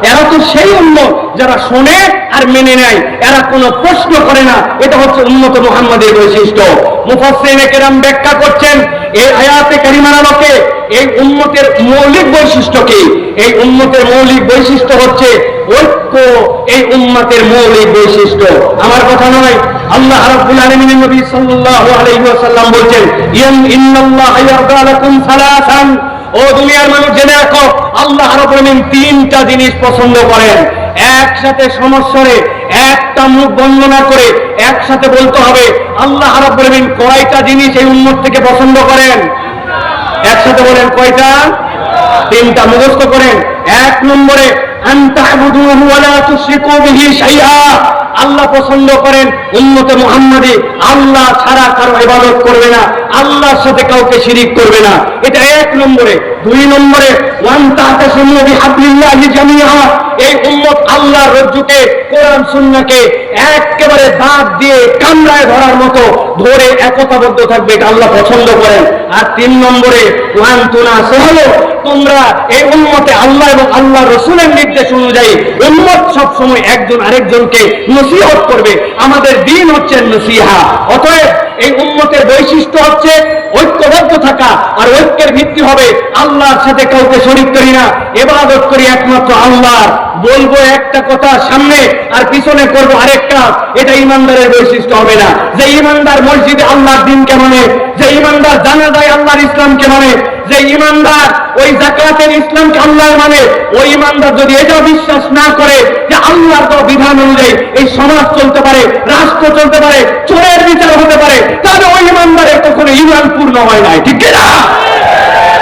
এরা তো সেই উম্মত যারা শোনে আর মেনে নেয়, এরা কোনো প্রশ্ন করে না। এটা হচ্ছে উম্মত মুহাম্মাদের বৈশিষ্ট্য। মুফাসসিরিনে কেরাম ব্যাখ্যা করছেন এই আয়াতে কারিমার আলোকে এই উম্মতের মৌলিক বৈশিষ্ট্য কি। এই উম্মতের মৌলিক বৈশিষ্ট্য হচ্ছে ঐক্য। এই উম্মতের মৌলিক বৈশিষ্ট্য আমার কথা নয়, আল্লাহ রাব্বুল আলামিনের নবী সাল্লাল্লাহু আলাইহি ওয়াসাল্লাম বলেন, ইন্নাল্লাহা ইয়ারদা লাকুম সালাসান, ও দুনিয়ার মানুষ জেনে রাখো, আল্লাহ রাব্বুল আলামিন তিনটা জিনিস পছন্দ করেন। একসাথে সমস্বরে একটা মুখ বন্ধ না করে একসাথে বলতে হবে, আল্লাহ রাব্বুল আলামিন কয়টা জিনিস এই উম্মত থেকে পছন্দ করেন? একসাথে বলেন কয়টা? তিনটা। মুখস্থ করেন। এক নম্বরে আনতা'বুদুহু ওয়া লা তুশরিকু বিহি শাইআ, আল্লাহ পছন্দ করেন উম্মতে মুহাম্মাদি আল্লাহ ছাড়া কারো ইবাদত করবে না, আল্লাহর সাথে কাউকে শিরিক করবে না। এটা এক নম্বরে। দুই নম্বরে ওয়ান তা'তাসিমু বিহাবলিল্লাহি জামিআ, এই উম্মত আল্লাহর রজ্জুকে কোরআন সুন্নাহকে একেবারে দাঁত দিয়ে কামড়ায় ধরার মতো ধরে একতাবদ্ধ থাকবে, এটা আল্লাহ পছন্দ করেন। আর তিন নম্বরে ওয়ান তুনাসিহু, তোমরা এই উম্মতে আল্লাহ এবং আল্লাহ রাসূলের নির্দেশ অনুযায়ী উম্মত সব সময় একজন আরেকজনকে নসিহত করবে। আমাদের দ্বীন হচ্ছে নসিহা। অতএব এই উম্মতের বৈশিষ্ট্য হচ্ছে ঐক্যবদ্ধ থাকা, আর ঐক্যের ভিত্তি হবে আল্লাহর সাথে কাউকে শরীক করি না, ইবাদত করি একমাত্র আল্লাহর। বলবো একটা কথা সামনে আর পিছনে করবো আরেকটা, এটা ইমানদারের বৈশিষ্ট্য হবে না। যে ইমানদার মসজিদে আল্লাহর দ্বীনকে মানে, যে ইমানদার জানাজায় আল্লাহর ইসলামকে মানে, যে ইমানদার ওই যাকাতের ইসলামকে আল্লাহর মানে, ওই ইমানদার যদি এটা বিশ্বাস না করে যে আল্লাহর তো বিধান অনুযায়ী এই সমাজ চলতে পারে, রাষ্ট্র চলতে পারে, চোরের বিচার হতে পারে, তাহলে ওই ইমানদারের কখনো ঈমান পূর্ণ হয় নাই। ঠিক না?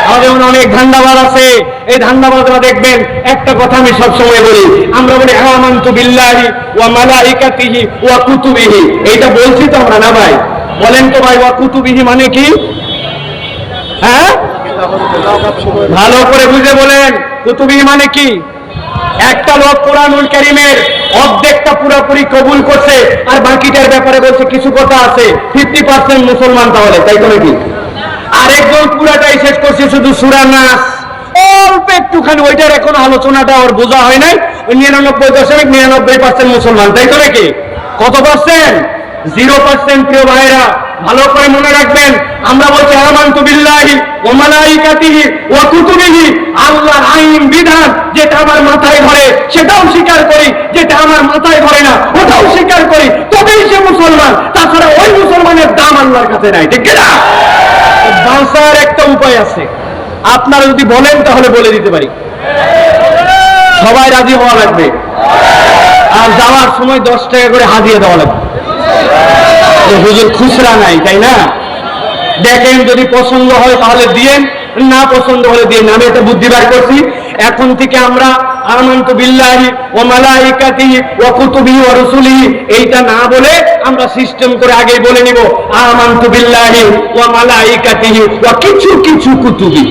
আমাদের অনেক ধান্দাবাজ আছে, এই ধান্দাবাজরা দেখবেন একটা কথা আমি সবসময় বলি, আমরা বলি আমানতু বিল্লাহি ওয়া মালাইকাতিহি ওয়া কুতুবিহি, এইটা বলছি তো আমরা না ভাই? বলেন তো ভাই, ওয়া কুতুবিহি মানে কি? হ্যাঁ, ভালো করে বুঝে বলেন, কুতুবিহি মানে কি? একটা লোক কোরআনুল কারীমের অর্ধেকটা পুরোপুরি কবুল করছে আর বাকিটার ব্যাপারে বলছে কিছু কথা আছে, 50% মুসলমান, তাহলে তাই তো নাকি? আরেকজন পুরাটাই শেষ করছে শুধু সূরা নাস, অল্প একটুখানি, ওইটার এখন আলোচনাটা ওর বোঝা হয় নাই, 99.99% মুসলমান, তাই তো নাকি? কত পার্সেন্ট? 0%। প্রিয় ভাইরা, ভালো করে মনে রাখবেন, আমরা বলছি আমানতু বিল্লাহি ওয়া মালাইকাতিহি ওয়া কুতুবিহি, আল্লাহর আইন বিধান যেটা আমার মাথায় ধরে সেটাও স্বীকার করি, যেটা আমার মাথায় ধরে না ওটাও স্বীকার করি, তবেই সে মুসলমান। তাছাড়া ওই মুসলমানের দাম আল্লাহর কাছে নাই। ঠিক না? বাঁচার একটা উপায় আছে, আপনারা যদি বলেন তাহলে বলে দিতে পারি। সবাই রাজি হওয়া লাগবে, আর যাওয়ার সময় 10 টাকা করে হাদিয়া দেওয়া লাগবে। হুজুর খুচরা নাই, তাই না? দেখেন, যদি পছন্দ হয় তাহলে দিয়েন, না পছন্দ হলে দিয়েন। আমি এটা বুদ্ধি বার করছি, এখন থেকে আমরা আমানতু বিল্লাহি ওয়া মালাইকাতিহি ওয়া কুতুবিহি ওয়া রাসূলিহি এইটা না বলে আমরা সিস্টেম করে আগেই বলে নিব আমানতু বিল্লাহি ওয়া মালাইকাতিহি ওয়া কিছু কিছু কুতুবি।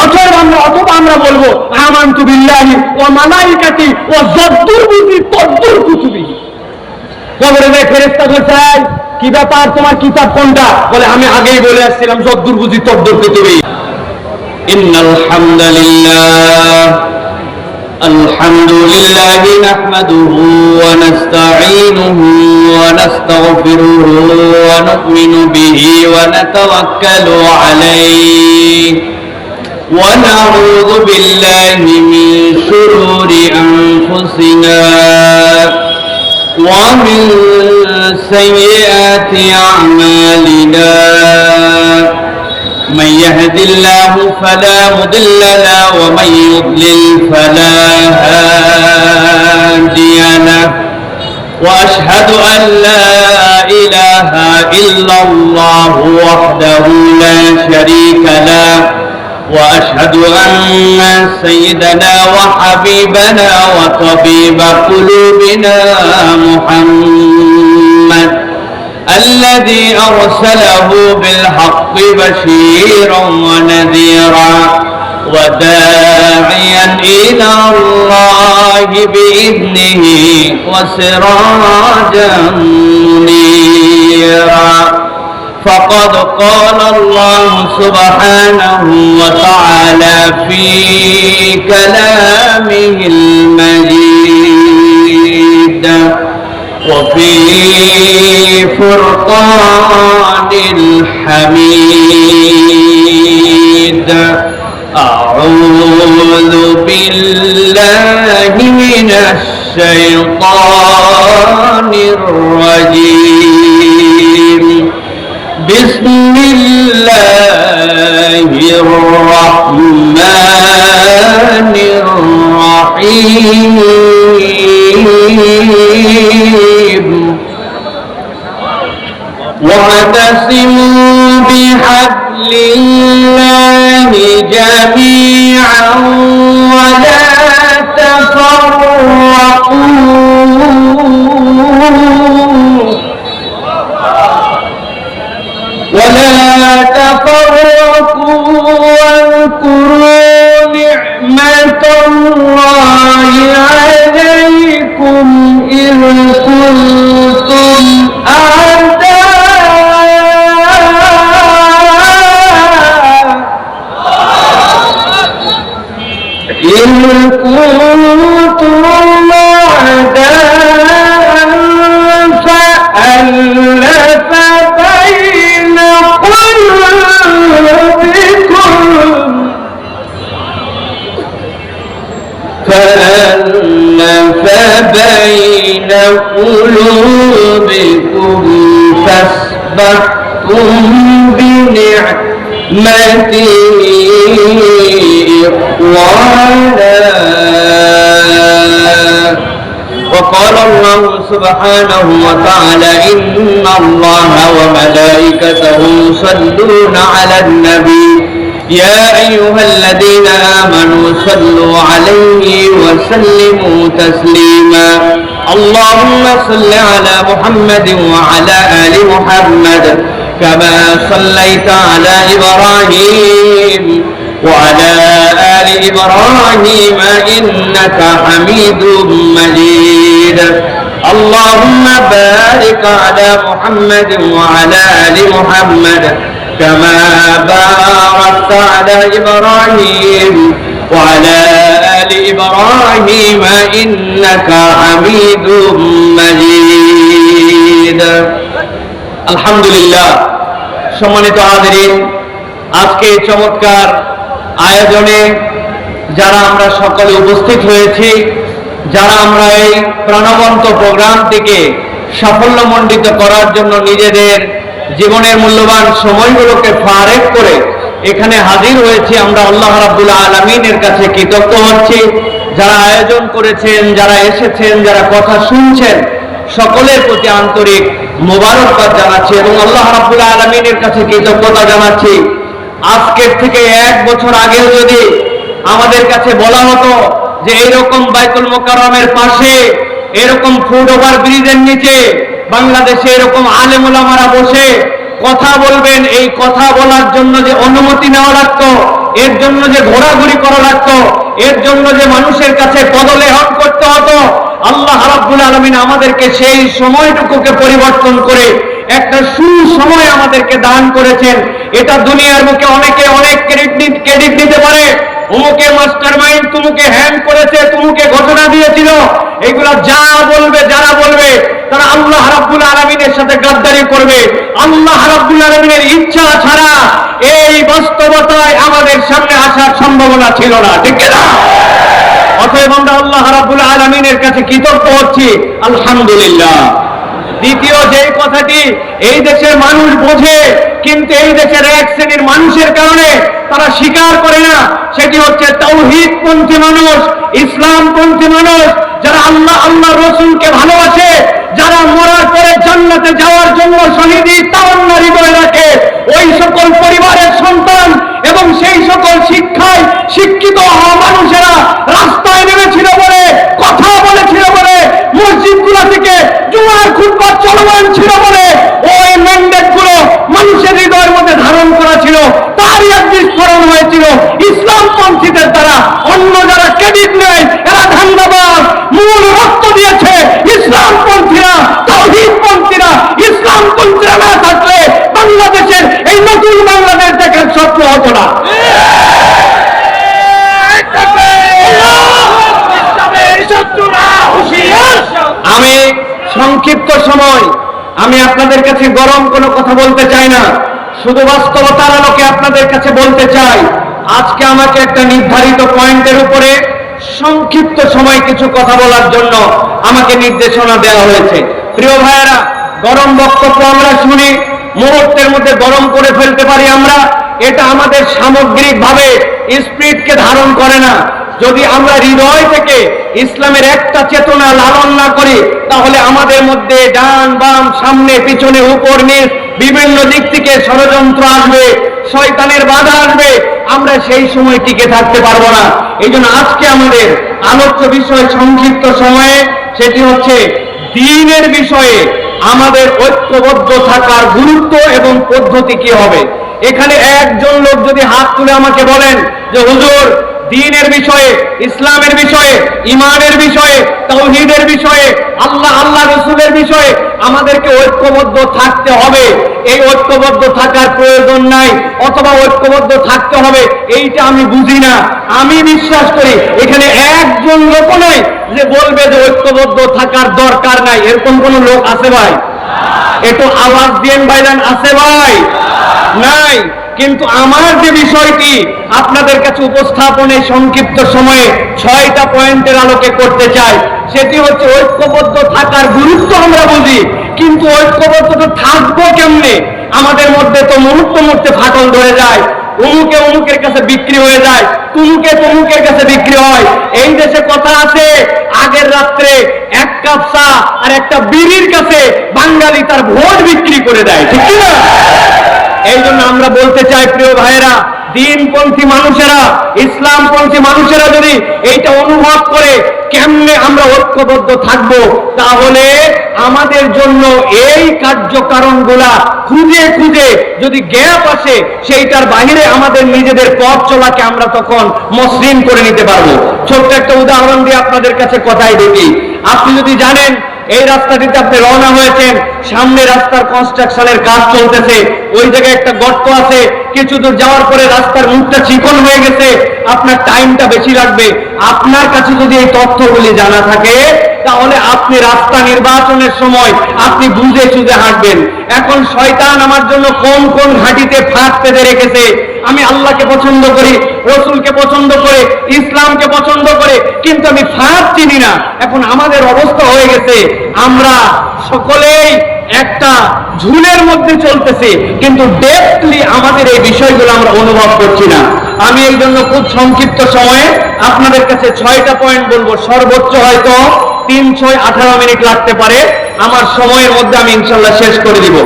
অথবা আমরা বলবো আমানতু বিল্লাহি ওয়া মালাইকাতিহি ওয়া যদ্দুর বুঝি তদ্দুর কুতুবি। কবরে যে ফেরেশতা বলছে, কি ব্যাপার, তোমার কিতাব কোনটা? বলে আমি আগেই বলে আসছিলাম যদ্দুর বুঝি তদ্দুর কুতুবি। ইন্নাল হামদুলিল্লাহ আলহামদুলিল্লাহি নাহমাদুহু ওয়া নাস্তাঈনুহু ওয়া নাস্তাগফিরুহু ওয়া নু'মিনু বিহি ওয়া নাতাওয়াক্কালু আলাইহি ওয়া নাউযু বিল্লাহি মিন শুরুরি আনফুসিনা ومن سيئات أعمالنا من يهد الله فلا مضل له ومن يضلل فلا هادي له وأشهد أن لا إله إلا الله وحده لا شريك له وأشهد أن سيدنا وحبيبنا وطبيب قلوبنا محمد الذي أرسله بالحق بشيرا ونذيرا وداعيا إلى الله بإذنه وسراجا منيرا فقد قال الله سبحانه وتعالى في كلامه المجيد وفي فرقان الحميد أعوذ بالله من الشيطان الرجيم بسم الله الرحمن الرحيم واعتصموا بحبل الله جميعا ولا تفرقوا واذكروا نعمة الله عليكم إذ كنتم فألف بين قلوبكم فأصبحتم بنعمته إخوانا وقال الله سبحانه وتعالى إن الله وملائكته يصلون على النبي يا أيها الذين آمنوا صلوا عليه وسلموا تسليما اللهم صل على محمد وعلى آل محمد كما صليت على إبراهيم وعلى آل إبراهيم إنك حميد مجيد اللهم بارك على محمد وعلى آل محمد كما باركت على إبراهيم وعلى آل إبراهيم إنك حميد مجيد الحمد لله সম্মানিত হাজিরিন আজকে চমৎকার আয়োজনে যারা আমরা সকলে উপস্থিত হয়েছি যারা আমরা এই প্রাণবন্ত প্রোগ্রামটিকে সাফল্যমণ্ডিত করার জন্য নিজেদের জীবনের মূল্যবান সময়গুলোকে ফারেক করে এখানে হাজির হয়েছি আমরা আল্লাহ রাব্বুল আলামিনের কাছে কৃতজ্ঞ হচ্ছি যারা আয়োজন করেছেন যারা এসেছেন যারা কথা শুনছেন সকলের প্রতি আন্তরিক মোবারকবাদ জানাচ্ছি এবং আল্লাহ রাব্বুল আলামিনের কাছে কৃতজ্ঞতা জানাচ্ছি আজকের থেকে 1 বছর আগেও যদি আমাদের কাছে বলা হতো যে এইরকম বাইতুল মোকাররমের পাশে এরকম ফুট ওভার ব্রিজের নিচে বাংলাদেশে এরকম আলেম ওলামারা বসে কথা বলবেন এই কথা বলার জন্য যে অনুমতি নেওয়া লাগতো এর জন্য যে ঘোরাঘুরি করা লাগতো এর জন্য যে মানুষের কাছে পদলেহন করতে হতো আল্লাহ রাব্বুল আলামিন আমাদেরকে সেই সময়টুকুকে পরিবর্তন করে একটা সুসময় আমাদেরকে দান করেছেন এটা দুনিয়ার মুখে অনেকে অনেক ক্রেডিট দিতে পারে উমুকে মাস্টারমাইন্ড তুমুকে হ্যান্ড করেছে তুমুকে ঘোষণা দিয়েছিল এগুলা যা বলবে যারা বলবে তারা আল্লাহ রাব্বুল আলামিনের সাথে গাদ্দারি করবে আল্লাহ রাব্বুল আলামিনের ইচ্ছা ছাড়া এই বাস্তবতায় আমাদের সামনে আসার সম্ভাবনা ছিল না ঠিক না অতএব আমরা আল্লাহ রাব্বুল আলামিনের কাছে কৃতজ্ঞ হচ্ছি আলহামদুলিল্লাহ দ্বিতীয় যে কথাটি এই দেশের মানুষ বোঝে কিন্তু এই দেশের এক শ্রেণীর মানুষের কারণে তারা স্বীকার করে না সেটি হচ্ছে তাওহীদপন্থী মানুষ ইসলামপন্থী মানুষ যারা আল্লাহ রাসূলকে ভালোবাসে যারা মরার পরে জান্নাতে যাওয়ার জন্য শহীদি তামান্না হৃদয়ে রাখে ওই সকল পরিবারের সন্তান এবং সেই সকল শিক্ষায় শিক্ষিত হওয়া মানুষেরা রাস্তায় নেমেছিল বলে কথা বলেছিল বলে মসজিদগুলো থেকে জুমার খুতবা চলমান ছিল বলে ওই ম্যান্ডেটগুলো মানুষের হৃদয়ের মধ্যে ধারণ করা ছিল তারই এক বিস্ফোরণ হয়েছিল ইসলামপন্থীদের দ্বারা অন্য যারা ক্রেডিট নেয় এরা ধান্দাবাজ মূল রক্ত দিয়েছে ইসলামপন্থীরা তাওহীদপন্থীরা ইসলামপন্থীরা না থাকলে বাংলাদেশ কতটা? আমি সংক্ষিপ্ত সময় আমি আপনাদের কাছে গরম কোনো কথা বলতে চাই না, শুধু বাস্তবতার আলোকে আপনাদের কাছে বলতে চাই, আজকে আমাকে একটা নির্ধারিত পয়েন্টের উপরে সংক্ষিপ্ত সময় কিছু কথা বলার জন্য আমাকে নির্দেশনা দেওয়া হয়েছে। প্রিয় ভাইয়েরা, গরম বক্তব্য আমরা শুনি, মুহূর্তের মধ্যে গরম করে ফেলতে পারি আমরা, এটা আমাদের সামগ্রিকভাবে স্পিরিটকে ধারণ করে না। যদি আমরা হৃদয় থেকে ইসলামের একটা চেতনা লালন না করি, তাহলে আমাদের মধ্যে ডান বাম সামনে পিছনে উপর নিচ বিভিন্ন দিক থেকে ষড়যন্ত্র আসবে, শয়তানের বাধা আসবে, আমরা সেই সময় টিকে থাকতে পারবো না। এই জন্য আজকে আমাদের আলোচ্য বিষয় সংক্ষিপ্ত সময়ে, সেটি হচ্ছে দ্বীনের বিষয়ে আমাদের ঐক্যবদ্ধ থাকার গুরুত্ব এবং পদ্ধতি কি হবে। এখানে একজন লোক যদি হাত তুলে আমাকে বলেন যে হুজুর, দ্বীনের বিষয়ে, ইসলামের বিষয়ে, ঈমানের বিষয়ে, তাওহীদের বিষয়ে, আল্লাহ রাসূলের বিষয়ে আমাদেরকে ঐক্যবদ্ধ থাকতে হবে, এই ঐক্যবদ্ধ থাকার প্রয়োজন নাই, অথবা ঐক্যবদ্ধ থাকতে হবে, এইটা আমি বুঝি না। আমি বিশ্বাস করি এখানে একজন লোক নয় যে বলবে যে ঐক্যবদ্ধ থাকার দরকার নাই, এরকম কোন লোক আছে ভাই? একটু আওয়াজ দিয়েন ভাইজান, আছে ভাই? নাই। কিন্তু আমার যে বিষয়টি আপনাদের কাছে উপস্থাপনে সংক্ষিপ্ত সময়ে 6টা পয়েন্টের আলোকে করতে চাই, সেটি হচ্ছে ঐক্যবদ্ধ থাকার গুরুত্ব আমরা বুঝি, কিন্তু ঐক্যবদ্ধ থাকবো কেমনে? আমাদের মধ্যে তো মুহূর্তে ফাটল ধরে যায়, অমুকে অমুকের কাছে বিক্রি হয়ে যায়, তুমুকে তমুকের কাছে বিক্রি হয়। এই দেশে কথা আছে, আগের রাত্রে 1 কাপ চা আর একটা বিড়ির কাছে বাঙালি তার ভোট বিক্রি করে দেয়, ঠিক না? এই জন্য আমরা বলতে চাই প্রিয় ভাইয়েরা, দ্বীনপন্থী মানুষেরা, ইসলামপন্থী মানুষেরা যদি এইটা অনুভব করে কেমনে আমরা ঐক্যবদ্ধ থাকবো, তাহলে আমাদের জন্য এই কার্যকারণগুলা খুঁজে খুঁজে যদি গ্যাপ আসে, সেইটার বাহিরে আমাদের নিজেদের পথ চলাকে আমরা তখন মসৃণ করে নিতে পারবো। ছোট্ট একটা উদাহরণ দিয়ে আপনাদের কাছে কথাই দেখি। আপনি যদি জানেন এই রাস্তাটিতে আপনি রওনা হয়েছেন, সামনে রাস্তার কনস্ট্রাকশনের কাজ চলতেছে, ওই জায়গায় একটা গর্ত আছে, কিছু দূর যাওয়ার পরে রাস্তার মুখটা চিকন হয়ে গেছে, আপনার টাইমটা বেশি লাগবে। আপনার কাছে যদি এই তথ্যগুলি জানা থাকে, তাহলে আপনি রাস্তা নির্বাচনের সময় আপনি বুঝে সুঝে হাঁটবেন। এখন শয়তান আমার জন্য কোন কোন ঘাটিতে ফাঁক পেতে রেখেছে, আমি আল্লাহকে পছন্দ করি, রসুলকে পছন্দ করে, ইসলামকে পছন্দ করে, কিন্তু আমি ফাঁক চিনি না। এখন আমাদের অবস্থা হয়ে গেছে, আমরা সকলেই একটা ঝুলের মধ্যে চলতেছি, কিন্তু ডেপথলি আমাদের এই বিষয়গুলো আমরা অনুভব করছি না। আমি এই জন্য খুব সংক্ষিপ্ত সময়ে আপনাদের কাছে 6টা পয়েন্ট বলবো, সর্বোচ্চ হয়তো 3-6-18 মিনিট লাগতে পারে, আমার সময়ের মধ্যে আমি ইনশাল্লাহ শেষ করে দিব।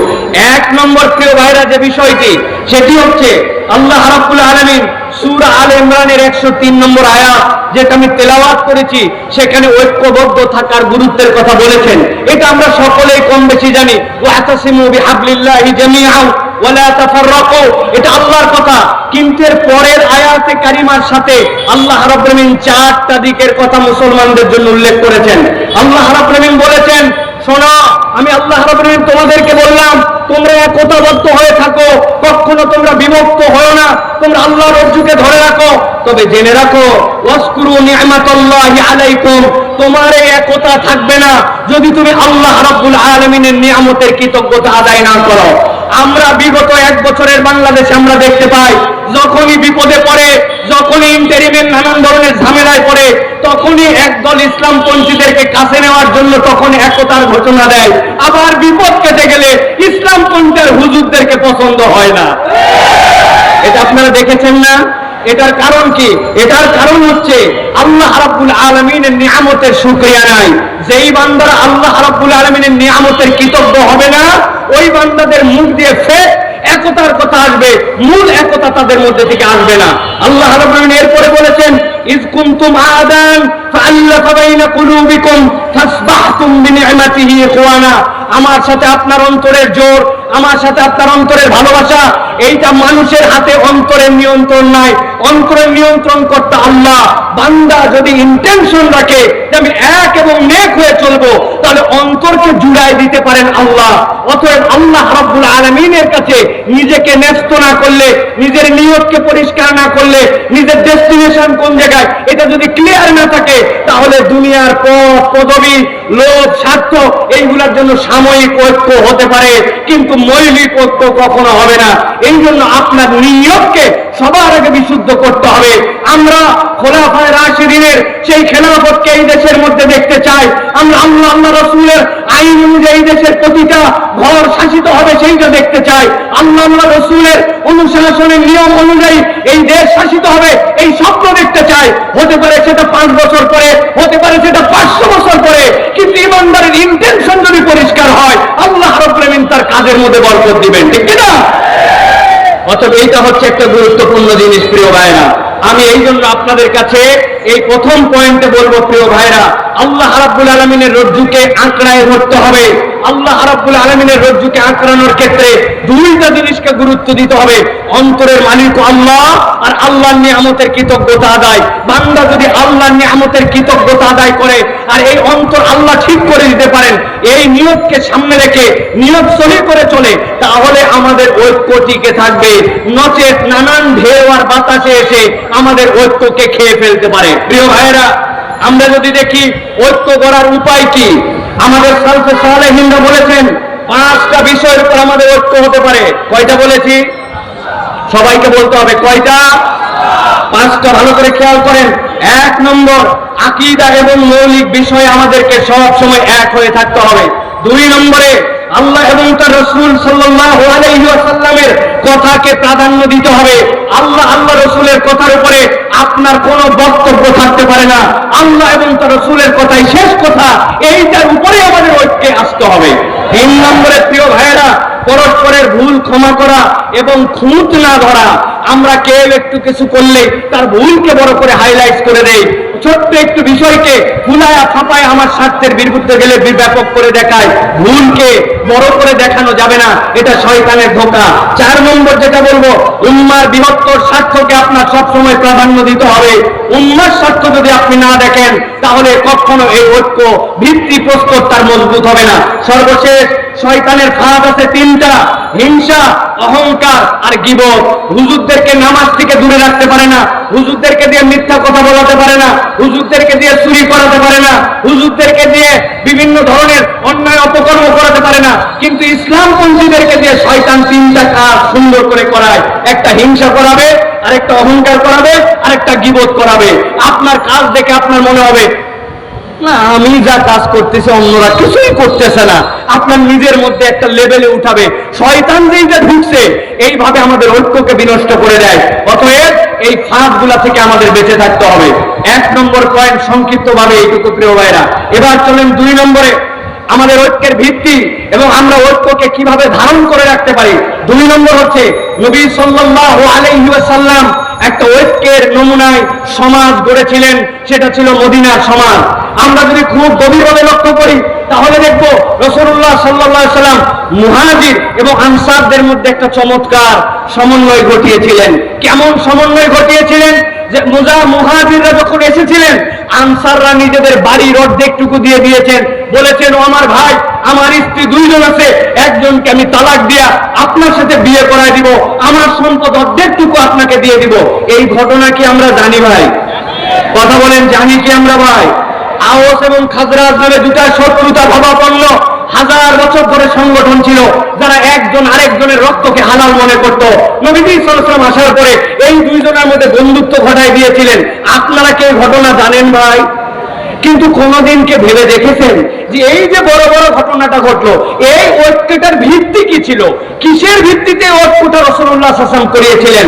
1 নম্বর প্রিয় ভাইরা যে বিষয়টি, সেটি হচ্ছে আল্লাহ রাব্বুল আলামিন সূরা আলে ইমরানের 103 নম্বর আয়াত, যেটা আমি তেলাওয়াত করেছি, সেখানে ঐক্যবদ্ধ থাকার গুরুত্বের কথা বলেছেন। এটা আমরা সকলেই কম বেশি জানি, ওয়াতাসিমু বিহাবলিল্লাহি জামিআন ওয়ালা তাফাররাকু, এটা আল্লাহর কথা। কিন্তু এর পরের আয়াতে কারিমার সাথে আল্লাহ রাব্বুল আলামিন 4টা দিকের কথা মুসলমানদের জন্য উল্লেখ করেছেন। আল্লাহ রাব্বুল আলামিন বলেছেন, শোনো, আমি আল্লাহ রাব্বুল আলামিন তোমাদেরকে বললাম তোমরা একতাবদ্ধ হয়ে থাকো, কখনো তোমরা বিভক্ত হও না, তোমরা আল্লাহর রজ্জুকে ধরে রাখো। তবে জেনে রাখো, ওয়াসকুরু নি'মাতাল্লাহি আলাইকুম, তোমার এই একতা থাকবে না যদি তুমি আল্লাহ রাব্বুল আলামিনের নিয়ামতের কৃতজ্ঞতা আদায় না করো। আমরা বিগত 1 বছরের বাংলাদেশে আমরা দেখতে পাই, যখনই বিপদে পড়ে, যখনই ইন্টারিমের নানান ধরনের ঝামেলায় পড়ে, তখনই একদল ইসলামপন্থীদেরকে কাছে নেওয়ার জন্য তখন একতার ঘোষণা দেয়। আবার বিপদ কেটে গেলে ইসলামপন্থীর হুজুরদেরকে পছন্দ হয় না। এটা আপনারা দেখেছেন না? এটার কারণ কি? এটার কারণ হচ্ছে আল্লাহ রাব্বুল আলামিনের নিয়ামতের শুকরিয়া নাই। যেই বান্দারা আল্লাহ রাব্বুল আলামিনের নিয়ামতের কৃতজ্ঞ হবে না, ওই বান্দাদের মুখ দিয়ে ফেক একতার কথা আসবে, মূল একতা তাদের মধ্যে থেকে আসবে না। আল্লাহ রাব্বুল আলামিন এরপরে বলেছেন, ইজ কুনতুম আদান ফাআল্লাফা বাইনা কুলুবিকুম ফাসবাহতুম বিনি'মাতিহি ইখওয়ানা। আমার সাথে আপনার অন্তরের জোর, আমার সাথে আপনার অন্তরের ভালোবাসা, এইটা মানুষের হাতে অন্তরের নিয়ন্ত্রণ নাই, অন্তরের নিয়ন্ত্রণ করতে আল্লাহ। বান্দা যদি ইন্টেনশন রাখে যে আমি এক এবং নেক হয়ে চলবো, তাহলে অন্তরকে জুড়াই দিতে পারেন আল্লাহ। অতএব আল্লাহ রাব্বুল আলামিনের কাছে নিজেকে ন্যস্ত না করলে, নিজের নিয়তকে পরিষ্কার না করলে, নিজের ডেস্টিনেশন কোন জায়গায় এটা যদি ক্লিয়ার না থাকে, তাহলে দুনিয়ার পদ পদবি, লোভ, স্বার্থ এইগুলোর জন্য সাময়িক ঐক্য হতে পারে, কিন্তু মৌলিক ঐক্য কখনো হবে না। এই জন্য আপনার নিয়তকে সবার আগে বিশুদ্ধ করতে হবে। আমরা খোলাফায়ে রাশিদিনের সেই খেলাফতকে এই দেশের মধ্যে দেখতে চাই। আমরা আল্লাহ রাসূলের আইন অনুযায়ী দেশের প্রতিটা ঘর শাসিত হবে সেইটা দেখতে চাই। আল্লাহ রাসূলের অনুশাসনের নিয়ম অনুযায়ী এই দেশ শাসিত হবে এই স্বপ্ন দেখতে চাই। হতে পারে সেটা 5 বছর পরে, হতে পারে সেটা 500 বছর পরে, কিন্তু ইমানদারের ইন্টেনশন যদি পরিষ্কার হয়, আল্লাহ রাব্বুল আলামিন তার কাজের মধ্যে বরকত দিবেন, ঠিক কি না? অতএব এইটা হচ্ছে একটা গুরুত্বপূর্ণ জিনিস প্রিয় ভাইরা। আমি এই জন্য আপনাদের কাছে এই প্রথম পয়েন্টে বলবো, প্রিয় ভাইরা, আল্লাহ রাব্বুল আলামিনের রজ্জুকে আঁকড়ায় ধরতে হবে। আল্লাহ রাব্বুল আলামিনের রজ্জুকে আঁকড়ানোর ক্ষেত্রে দুইটা জিনিসকে গুরুত্ব দিতে হবে। অন্তরের মালিক আল্লাহ, আর আল্লাহর নিয়ামতের কৃতজ্ঞতা আদায়। বান্দা যদি আল্লাহর নিয়ামতের কৃতজ্ঞতা আদায় করে আর এই অন্তর আল্লাহ ঠিক করে দিতে পারেন, এই নিয়তকে সামনে রেখে নিয়ত সহি করে চলে, তাহলে আমাদের ঐক্য টিকে থাকবে। নচেত নানান ঢেউ আর বাতাসে এসে আমাদের ঐক্যকে খেয়ে ফেলতে পারে। প্রিয় ভাইয়েরা, আমরা যদি দেখি ঐক্য করার উপায় কি, আমাদের সালফে সালেহিনরা বলেছেন 5টা বিষয়ের উপর আমাদের ঐক্য হতে পারে। কয়টা বলেছি? সবাইকে বলতে হবে কয়টা? 5টা। ভালো করে খেয়াল করেন। 1 নম্বর, আকীদা এবং মৌলিক বিষয়ে আমাদেরকে সব সময় এক হয়ে থাকতে হবে। 2 নম্বরে, আল্লাহ এবং তার রাসূল সাল্লাল্লাহু আলাইহি ওয়াসাল্লামের কথাকে প্রাধান্য দিতে হবে। আল্লাহ রাসূলের কথার উপরে আপনার কোনো বক্তব্য থাকতে পারে না। আল্লাহ এবং তার রাসূলের কথাই শেষ কথা, এইটার উপরে আমাদের ঐক্যে আসতে হবে। 3 নম্বরে, প্রিয় ভাইয়েরা, পরস্পরের ভুল ক্ষমা করা এবং খুঁত না ধরা। আমরা কেউ একটু কিছু করলে তার ভুলকে বড় করে হাইলাইট করে দেই, ছোট্ট একটু বিষয়কে ফুলায়া ফাঁপায় আমার স্বার্থের বিরুদ্ধে গেলে ব্যাপক করে দেখায়। ভুলকে বড় করে দেখানো যাবে না, এটা শয়তানের ধোঁকা। 4 নম্বর যেটা বলবো, উম্মার বৃহত্তর স্বার্থকে আপনার সবসময় প্রাধান্য দিতে হবে। উম্মার স্বার্থ যদি আপনি না দেখেন, তাহলে কখনো এই ঐক্য ভিত্তি প্রস্তর তার মজবুত হবে না। সর্বশেষ, শয়তানের ফাঁদ আছে 3টা: হিংসা, অহংকার আর গীবত। হুজুরদেরকে নামাজ থেকে দূরে রাখতে পারে না, হুজুরদেরকে দিয়ে মিথ্যা কথা বলাতে পারে না, হুজুরদেরকে দিয়ে চুরি করাতে পারে না, হুজুরদেরকে দিয়ে বিভিন্ন ধরনের অন্যায় অপকর্ম করাতে পারে না, কিন্তু ইসলামপন্থীদেরকে দিয়ে শয়তান 3টা কাজ সুন্দর করে করায়। একটা হিংসা করাবে, আরেকটা অহংকার করাবে, আরেকটা গীবত করাবে। আপনার কাজ দেখে আপনার মনে হবে না আমি যা কাজ করতেছি অন্যরা কিছুই করতেছে না, আপনার নিজের মধ্যে একটা লেভেলে উঠাবে। শয়তান যেটা ঢুকছে এইভাবে আমাদের ঐক্যকে বিনষ্ট করে দেয়। অতএব এই ফাঁদগুলা থেকে আমাদের বেঁচে থাকতে হবে। 1 নম্বর পয়েন্ট সংক্ষিপ্ত ভাবে এইটুকু, প্রিয় ভাইরা। এবার চলেন 2 নম্বরে, আমাদের ঐক্যের ভিত্তি এবং আমরা ঐক্যকে কিভাবে ধারণ করে রাখতে পারি। 2 নম্বর হচ্ছে, নবী সাল্লাল্লাহু আলাইহি ওয়াসাল্লাম একটা ঐক্যের নমুনায় সমাজ গড়েছিলেন, সেটা ছিল মদিনার সমাজ। আমরা যদি খুব গভীরভাবে লক্ষ্য করি, তাহলে দেখবো রাসূলুল্লাহ সাল্লাল্লাহু আলাইহি ওয়াসাল্লাম মুহাজির এবং আনসারদের মধ্যে একটা চমৎকার সমন্বয় ঘটিয়েছিলেন। কেমন সমন্বয় ঘটিয়েছিলেন? যে মুহাজিররা যখন এসেছিলেন, আনসাররা নিজেদের বাড়ির অর্ধেকটুকু দিয়ে দিয়েছেন। বলেছেন, ও আমার ভাই, আমার স্ত্রী 2 জন আছে, একজনকে আমি তালাক দিয়া আপনার সাথে বিয়ে করায় দিব, আমার সম্পদ অর্ধেকটুকু আপনাকে দিয়ে দিব। এই ঘটনা কি আমরা জানি ভাই? কথা বলেন, জানি কি আমরা ভাই? আওস এবং খাজরাজ নামে 2টা শত্রুতা ভাবাপন্ন 1000 বছর ধরে সংগঠন ছিল, যারা একজন আরেকজনের রক্তকে হালাল মনে করত। নবী সাল্লাল্লাহু আলাইহি ওয়াসাল্লাম আসার পরে এই 2 জনের মধ্যে বন্ধুত্ব ঘটায় দিয়েছিলেন। আপনারা কি ঘটনা জানেন ভাই? কিন্তু কোনদিনকে ভেবে দেখেছেন যে এই যে বড় বড় ঘটনাটা ঘটলো, এই ঐক্যটার ভিত্তি কি ছিল? কিসের ভিত্তিতে ঐক্যটা রাসূলুল্লাহ সাল্লাল্লাহু আলাইহি ওয়াসাল্লাম করিয়েছিলেন?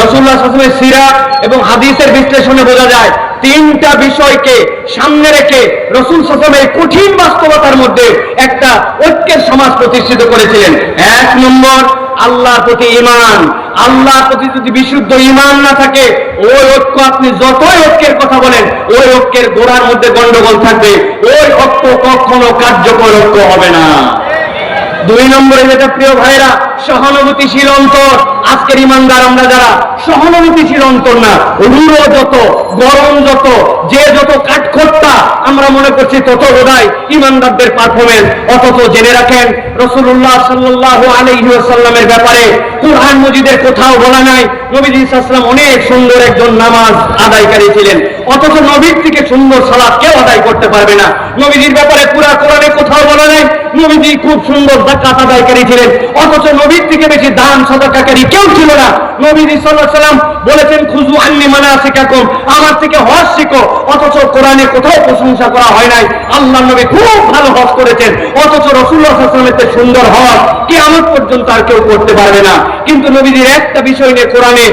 রাসূলুল্লাহ সাল্লাল্লাহু আলাইহি ওয়াসাল্লামের সিরাত এবং হাদিসের বিশ্লেষণে বোঝা যায় 3টা বিষয়কে সামনে রেখে রাসূল সাল্লাল্লাহু আলাইহি ওয়াসাল্লাম এই কঠিন বাস্তবতার মধ্যে একটা ঐক্যের সমাজ প্রতিষ্ঠিত করেছিলেন। 1 নম্বর, আল্লাহর প্রতি ঈমান। আল্লাহর প্রতি যদি বিশুদ্ধ ঈমান না থাকে, ওই ঐক্য আপনি যতই ঐক্যের কথা বলেন, ওই ঐক্যের গোড়ার মধ্যে গন্ডগোল থাকবে, ওই ঐক্য কখনো কার্যকর ঐক্য হবে না। দুই নম্বরে যেটা প্রিয় ভাইরা, সহানুভূতিশীল অন্তর। আজকের ইমানদার আমরা যারা সহানুভূতিশীল অন্তর না, রূঢ় যত, গরম যত, যে যত কাঠখোট্টা আমরা মনে করছি তত বোধহয় ইমানদারদের পারফরমেন্স। অথচ জেনে রাখেন রাসূলুল্লাহ সাল্লাল্লাহু আলাইহি ওয়াসাল্লামের ব্যাপারে কুরআন মজিদের কোথাও বলা নাই নবীজি সাল্লাল্লাহু আলাইহি ওয়াসাল্লাম অনেক সুন্দর একজন নামাজ আদায়কারী ছিলেন, অথচ নবীর থেকে সুন্দর সালাত কেউ আদায় করতে পারবে না। নবীজির ব্যাপারে পুরা কোরআনে কোথাও বলা নাই নবীজি খুব সুন্দর যাকাত আদায়কারী ছিলেন, অথচ নবীর থেকে বেশি দান সাদাকাকারী কেউ ছিল না। নবীজি সাল্লাল্লাহু আলাইহি ওয়াসাল্লাম বলেছেন খুযু আন্নী মানাসিকাকুম, আমার থেকে হজ শিখো, অথচ কোরআনে কোথাও প্রশংসা করা হয় নাই আল্লাহর নবী খুব ভালো হজ করেছেন, অথচ রাসূলুল্লাহ সাল্লাল্লাহু আলাইহি ওয়াসাল্লামের সুন্দর হজ কিয়ামত পর্যন্ত আর কেউ করতে পারবে না। কিন্তু নবীজির একটা বিষয় নিয়ে কোরআনে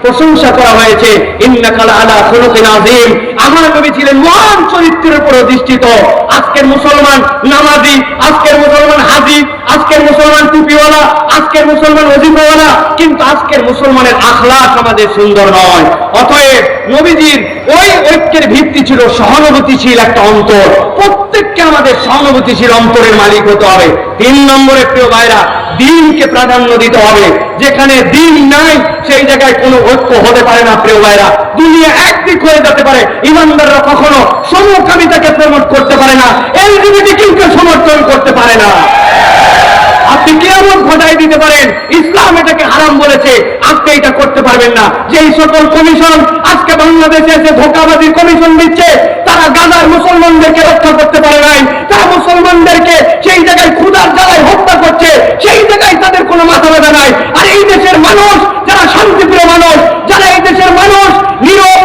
প্রশংসা করা হয়েছে, ইন্নাকা লাআলা খুলুকিন আযীম, আমার নবী ছিলেন মহান চরিত্রের উপর অধিষ্ঠিত। আজকের মুসলমান নামাজি, আজকের মুসলমান হাজী, আজকের মুসলমান টুপিওয়ালা, আজকের মুসলমান ওজিফাওয়ালা, কিন্তু আজকের মুসলমানের আখলাক আমাদের সুন্দর নয়। অতএব নবীজির ওই ঐক্যের ভিত্তি ছিল সহানুভূতিশীল একটা অন্তর। প্রত্যেককে আমাদের সহানুভূতিশীল অন্তরের মালিক হতে হবে। তিন নম্বরে প্রিয় ভাইরা, দ্বীনকে প্রাধান্য দিতে হবে। যেখানে দ্বীন নাই সেই জায়গায় কোনো ঐক্য হতে পারে না প্রিয় ভাইরা। দুনিয়া একদিক হয়ে যেতে পারে, ইমানদাররা কখনো সমকামিতাকে প্রমোট করতে পারে না, এলজিবিটিকিউকে সমর্থন করতে পারে না। আপনি কিয়ামত ঘটাই দিতে পারেন, ইসলাম এটাকে হারাম বলেছে, আপনি এটা করতে পারবেন না। যেই সকল কমিশন আজকে বাংলাদেশে এসে ধোঁকাবাজির কমিশন দিচ্ছে, তারা গাজার মুসলমানদেরকে রক্ষা করতে পারে নাই, তারা মুসলমানদেরকে সেই জায়গায় ক্ষুধার জ্বালায় হত্যা করছে, সেই জায়গায় তাদের কোনো মাথা ব্যথা নাই। আর এই দেশের মানুষ যারা শান্তিপ্রিয় মানুষ, যারা এই দেশের মানুষ নীরব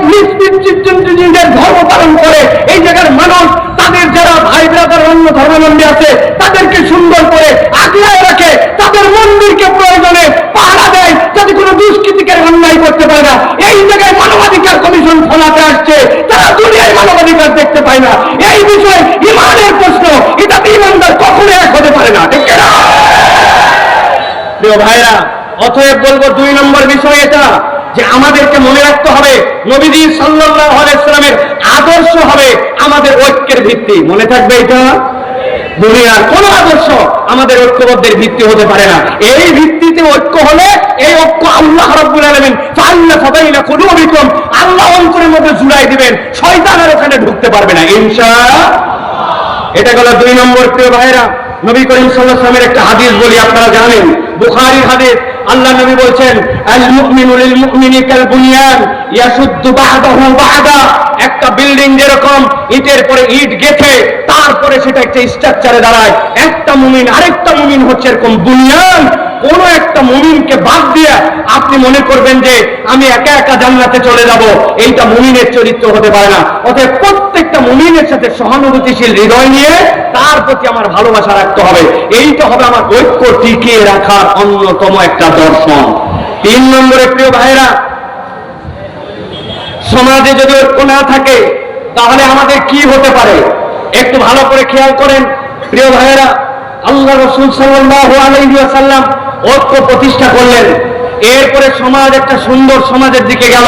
নিজের ধর্ম পালন করে, এই জায়গার মানুষ তাদের যারা ভাই ব্রাদার অন্য ধর্মাবলম্বী আছে তাদেরকে সুন্দর করে আগলায় রাখে, তাদের মন্দিরকে প্রয়োজনে পাহারা দেয় যাতে কোনো দুষ্কৃতিকার অন্যায় করতে পারে না। এই জায়গায় মানবাধিকার কমিশন ফলাতে আসছে, তারা দুনিয়ায় মানবাধিকার দেখতে পায় না। এই বিষয়ে ইমানের প্রশ্ন, এটাতে ইমানদার কখনো এক হতে পারে না, ঠিক না প্রিয় ভাইরা? অতএব বলবো দুই নম্বর বিষয় এটা, যে আমাদেরকে মনে রাখতে হবে নবীজি সাল্লাল্লাহু আলাইহি ওয়াসাল্লামের আদর্শ হবে আমাদের ঐক্যের ভিত্তি। মনে থাকবে এটা, দুনিয়ার কোন আদর্শ আমাদের ঐক্যবদ্ধের ভিত্তি হতে পারে না। এই ভিত্তিতে ঐক্য হলে, এই ঐক্য আল্লাহ রাব্বুল আলামিন ফাআল্লাফা বাইনা কুলুবিকুম, আল্লাহ অন্তরের মধ্যে জুড়াই দিবেন, শয়তান আর ওখানে ঢুকতে পারবে না ইনশাআল্লাহ। এটা হলো দুই নম্বর প্রিয় ভাইরা। নবী করিম সাল্লাল্লাহু আলাইহি ওয়াসাল্লামের একটা হাদিস বলি, আপনারা জানেন, বুখারীর হাদিস। আল্লাহ নবী বলছেন আল মুমিনু লিল মুমিনি কাল বুনিয়ান ইয়াশুদ্দু বা'দাহু বা'দা, একটা বিল্ডিং যেরকম ইটের পরে ইট গেঁথে তারপরে সেটা একটা স্ট্রাকচারে দাঁড়ায়, একটা মুমিন আরেকটা মুমিন হচ্ছে এরকম বুনিয়ান। কোন একটা মুমিনকে বাদ দিয়ে আপনি মনে করবেন যে আমি একা একা জান্নাতে চলে যাব, এইটা মুমিনের চরিত্র হতে পারে না। অতএব প্রত্যেকটা মুমিনের সাথে সহানুভূতিশীল হৃদয় নিয়ে তার প্রতি আমার ভালোবাসা রাখতে হবে। এইটা হবে আমার ঐক্য টিকিয়ে রাখার অন্যতম একটা দর্শন। তিন নম্বরে প্রিয় ভাইরা, সমাজে যদি ঐক্য না থাকে তাহলে আমাদের কি হতে পারে একটু ভালো করে খেয়াল করেন প্রিয় ভাইয়েরা। আল্লাহ রাসূল সাল্লাল্লাহু আলাইহি ওয়াসাল্লাম ঐক্য প্রতিষ্ঠা করলেন, এরপরে সমাজ একটা সুন্দর সমাজের দিকে গেল।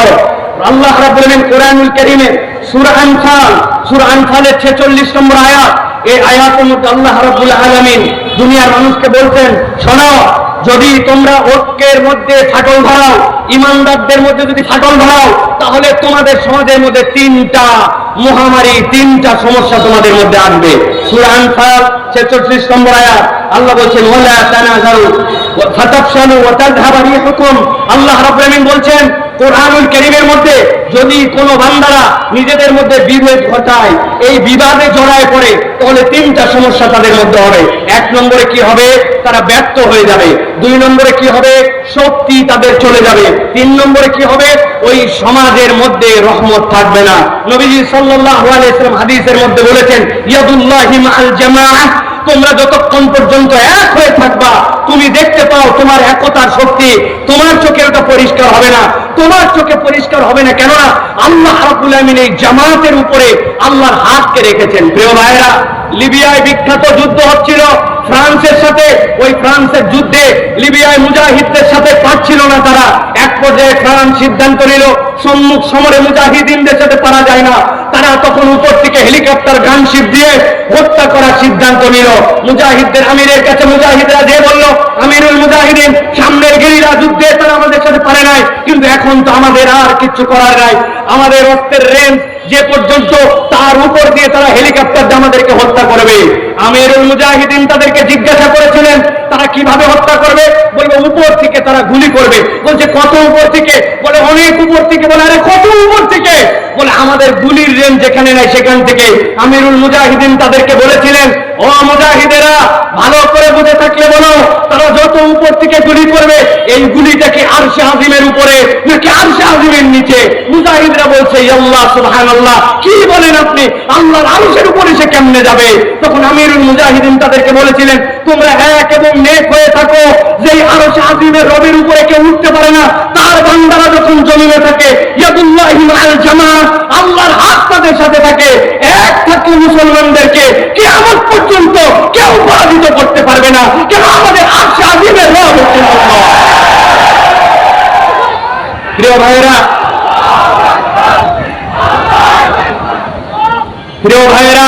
আল্লাহ রাব্বুল আলামিন কোরআনুল কারীমে সূরা আনফালের 46 নম্বর আয়াত, এই আয়াতের মধ্যে আল্লাহ রাব্বুল আলামিন দুনিয়ার মানুষকে বলতেন, শোনো, যদি তোমরা ঐক্যের মধ্যে ফাটল ধরাও, ইমানদারদের মধ্যে যদি ফাটল ধরাও, তাহলে তোমাদের সমাজের মধ্যে তিনটা মহামারী, তিনটা সমস্যা তোমাদের মধ্যে আসবে। সূরা আনফাল 46 নম্বর আয়াত, আল্লাহ বলছেন ওয়ালা তানাজাউ ফাতাফশালু ওয়া তাযহাবা রিহুকুম। আল্লাহ রাব্বুল আলামিন বলছেন কোরআনুল কারীমের মধ্যে যদি কোনো বান্দারা নিজেদের মধ্যে বিভেদ ঘটায়, এই বিবাদে জড়ায় পড়ে, তাহলে তিনটা সমস্যা তাদের মধ্যে হবে। এক নম্বরে কি হবে? তারা ব্যর্থ হয়ে যাবে। দুই নম্বরে কি হবে? শক্তি তাদের চলে যাবে। তিন নম্বরে কি হবে? ওই সমাজের মধ্যে রহমত থাকবে না। নবীজি সাল্লাল্লাহু আলাইহি ওয়াসাল্লাম হাদিসের মধ্যে বলেছেন ইয়াদুল্লাহি মাআল জামাআহ, তোমরা যতক্ষণ পর্যন্ত এক হয়ে থাকবা, তুমি দেখতে পাও তোমার একতার শক্তি, তোমার চোখে ওটা পরিষ্কার হবে না। তোমার চোখে পরিষ্কার হবে না, কেননা আল্লাহ রাব্বুল আলামিন এই জামাতের উপরে আল্লাহর হাতকে রেখেছেন। প্রিয় ভাইরা, লিবিয়ায় বিখ্যাত যুদ্ধ হচ্ছিল ফ্রান্সের সাথে। ওই ফ্রান্সের যুদ্ধে লিবিয়ায় মুজাহিদদের সাথে পারছিল না তারা। এক পর্যায়ে ফ্রান্স সিদ্ধান্ত নিল সম্মুখ সমরে মুজাহিদিনদের সাথে পারা যায় না। তারা তখন উপর থেকে হেলিকপ্টার গানশিপ দিয়ে হত্যা করার সিদ্ধান্ত নিল। মুজাহিদদের আমিরের কাছে মুজাহিদরা যে বলল, আমিরুল মুজাহিদিন, সামনের গেরিলা যুদ্ধে তারা আমাদের সাথে পারে নাই, কিন্তু এখন তো আমাদের আর কিছু করার নাই। আমাদের অস্ত্রের রেঞ্জ যে পর্যন্ত, তার উপর দিয়ে তারা হেলিকপ্টার দিয়ে আমাদেরকে হত্যা করবে। আমিরুল মুজাহিদিন তাদেরকে জিজ্ঞাসা করেছিলেন তারা কিভাবে হত্যা করবে। বলবে উপর থেকে তারা গুলি করবে। বলছে কত উপর থেকে? বলে অনেক উপর থেকে। বলে আরে কত উপর থেকে? বলে আমাদের গুলির রেঞ্জ যেখানে নাই সেখান থেকে। আমিরুল মুজাহিদিন তাদেরকে বলেছিলেন, ও মুজাহিদেরা, ভালো করে বুঝে থাকলে বলো, তারা যত উপর থেকে গুলি করবে, এই গুলিটা কি আরশে আজিমের উপরে নাকি আরশে আজিমের নিচে? মুজাহিদরা বলছে আল্লাহ সুবহানাল্লাহ, কি বলেন আপনি? আল্লাহর আরশের উপরে সে কেমনে যাবে? তখন আমিরুল মুজাহিদিন তাদেরকে বলেছিলেন, তোমরা এক এবং নেক হয়ে থাকো, যেই আরশে আজিমের রবের উপরে কেউ উঠতে পারে না, তার বান্দারা যখন জমিনে থাকে, ইয়াদুল্লাহি মাআল জামাআহ, আল্লাহর হাত তাদের সাথে থাকে। এক থাকলে মুসলমানদেরকে কিয়ামত পর্যন্ত কেউ পরাজিত করতে পারবে না। কেন? আমাদের আরশে আজিমের রব হচ্ছেন আল্লাহ। প্রিয় ভাইয়েরা, প্রিয় ভাইয়েরা,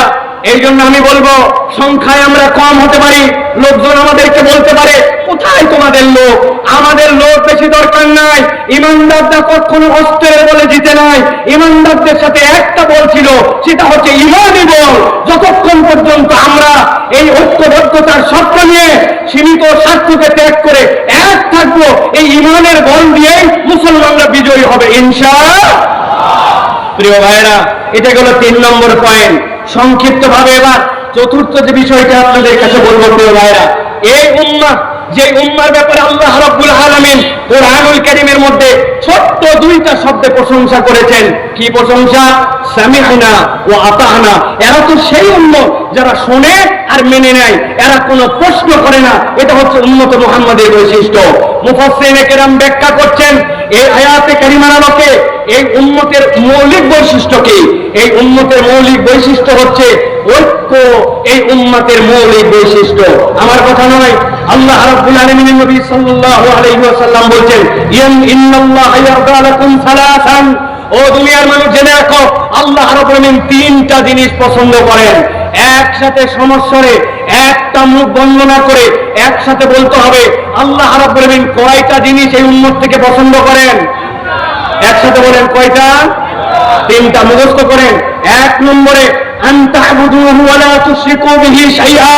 এই জন্য আমি বলবো, সংখ্যায় আমরা কম হতে পারি, লোকজন আমাদেরকে বলতে পারে কোথায় তোমাদের লোক? আমাদের লোক বেশি দরকার নাই। ইমানদাররা কখনো অস্ত্রের বলে জিতে নাই। ইমানদারদের সাথে একটা বল ছিল, সেটা হচ্ছে ইমানি বল। যতক্ষণ পর্যন্ত আমরা এই ঐক্যবদ্ধতার স্বপ্ন নিয়ে সীমিত স্বার্থকে ত্যাগ করে এক থাকবো, এই ইমানের বল দিয়েই মুসলমানরা বিজয়ী হবে ইনশাআল্লাহ। প্রিয় ভাইয়েরা, এটা গেল 3 নম্বর পয়েন্ট। সংক্ষিপ্ত ভাবে এবার চতুর্থ যে বিষয়টা আপনাদের কাছে বলবো, প্রিয় ভাইয়েরা, এই উম্মাহ, যে উম্মার ব্যাপারে আল্লাহ রাব্বুল আলামিন কোরআনুল কারীমের মধ্যে ছোট্ট 2টা শব্দে প্রশংসা করেছেন। কি প্রশংসা? সামি'না ওয়া আতা'না। এরা তো সেই উম্মত যারা শোনে আর মেনে নেয়, এরা কোনো প্রশ্ন করে না। এটা হচ্ছে উম্মত মুহাম্মাদের বৈশিষ্ট্য। মুফাসসিরিনে কেরাম ব্যাখ্যা করছেন এই আয়াতে কারিমার আলোকে এই উম্মতের মৌলিক বৈশিষ্ট্য কি? এই উম্মতের মৌলিক বৈশিষ্ট্য হচ্ছে ঐক্য। এই উম্মতের মৌলিক বৈশিষ্ট্য আমার কথা নয়, আল্লাহ রাব্বুল আলামিন নবী সাল্লাল্লাহু আলাইহি ওয়াসাল্লাম বলেন, ইন্নাল্লাহা ইয়ারদা লাকুম সালাসান। ও দুনিয়ার মানুষ, জেনে রাখো, আল্লাহ রাব্বুল আলামিন 3টা জিনিস পছন্দ করেন। একসাথে সমস্বরে একটা মুখ বন্ধ না করে একসাথে বলতে হবে, আল্লাহ রাব্বুল আলামিন কয়টা জিনিস এই উম্মত থেকে পছন্দ করেন? একসাথে বলেন, কয়টা? 3টা মুখস্থ করেন। 1 নম্বরে, আন তা'বুদুহু ওয়া লা তুশরিকু বিহি শাইআ।